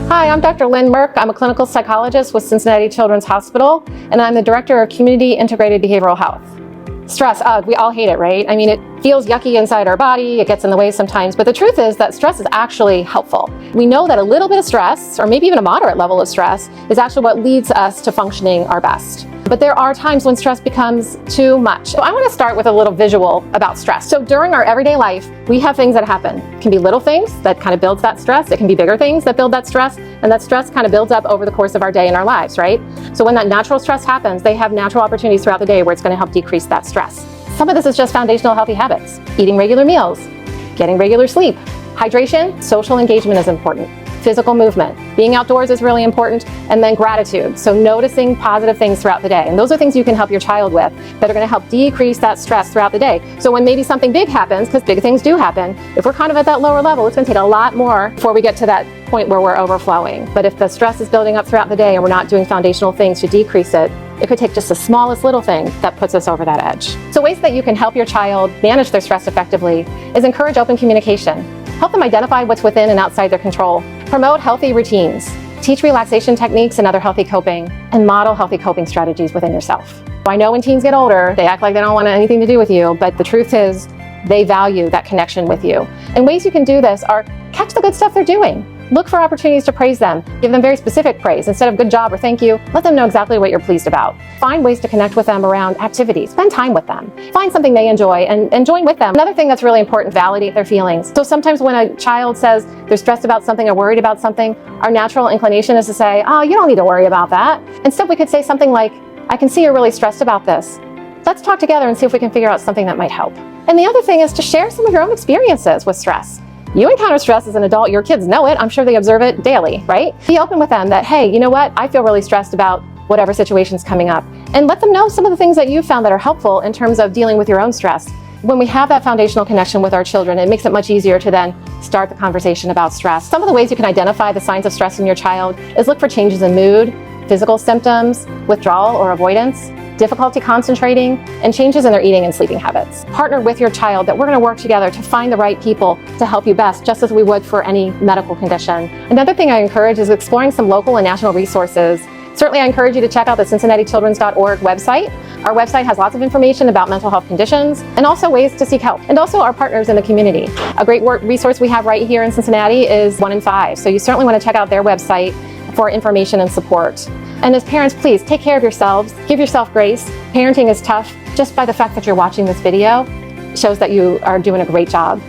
Hi, I'm Dr. Lynn Merck. I'm a clinical psychologist with Cincinnati Children's Hospital, and I'm the Director of Community Integrated Behavioral Health. Stress, we all hate it, right? I mean, it feels yucky inside our body, it gets in the way sometimes, but the truth is that stress is actually helpful. We know that a little bit of stress, or maybe even a moderate level of stress, is actually what leads us to functioning our best. But there are times when stress becomes too much. So I want to start with a little visual about stress. So during our everyday life, we have things that happen. It can be little things that kind of builds that stress. It can be bigger things that build that stress, and that stress kind of builds up over the course of our day and our lives, right? So when that natural stress happens, they have natural opportunities throughout the day where it's going to help decrease that stress. Some of this is just foundational healthy habits. Eating regular meals, getting regular sleep, hydration, social engagement is important. Physical movement, being outdoors is really important, and then gratitude. So noticing positive things throughout the day. And those are things you can help your child with that are going to help decrease that stress throughout the day. So when maybe something big happens, because big things do happen, if we're kind of at that lower level, it's going to take a lot more before we get to that point where we're overflowing. But if the stress is building up throughout the day and we're not doing foundational things to decrease it, it could take just the smallest little thing that puts us over that edge. So ways that you can help your child manage their stress effectively is encourage open communication. Help them identify what's within and outside their control. Promote healthy routines. Teach relaxation techniques and other healthy coping, and model healthy coping strategies within yourself. I know when teens get older, they act like they don't want anything to do with you, but the truth is they value that connection with you. And ways you can do this are catch the good stuff they're doing. Look for opportunities to praise them. Give them very specific praise. Instead of good job or thank you, let them know exactly what you're pleased about. Find ways to connect with them around activities. Spend time with them. Find something they enjoy and join with them. Another thing that's really important, validate their feelings. So sometimes when a child says they're stressed about something or worried about something, our natural inclination is to say, oh, you don't need to worry about that. Instead, we could say something like, I can see you're really stressed about this. Let's talk together and see if we can figure out something that might help. And the other thing is to share some of your own experiences with stress. You encounter stress as an adult, your kids know it, I'm sure they observe it daily, right? Be open with them that, hey, you know what, I feel really stressed about whatever situation's coming up. And let them know some of the things that you've found that are helpful in terms of dealing with your own stress. When we have that foundational connection with our children, it makes it much easier to then start the conversation about stress. Some of the ways you can identify the signs of stress in your child is look for changes in mood, physical symptoms, withdrawal or avoidance, difficulty concentrating, and changes in their eating and sleeping habits. Partner with your child that we're going to work together to find the right people to help you best, just as we would for any medical condition. Another thing I encourage is exploring some local and national resources. Certainly I encourage you to check out the CincinnatiChildren's.org website. Our website has lots of information about mental health conditions and also ways to seek help. And also our partners in the community. A great resource we have right here in Cincinnati is 1 in 5. So you certainly want to check out their website for information and support. And as parents, please take care of yourselves. Give yourself grace. Parenting is tough. Just by the fact that you're watching this video shows that you are doing a great job.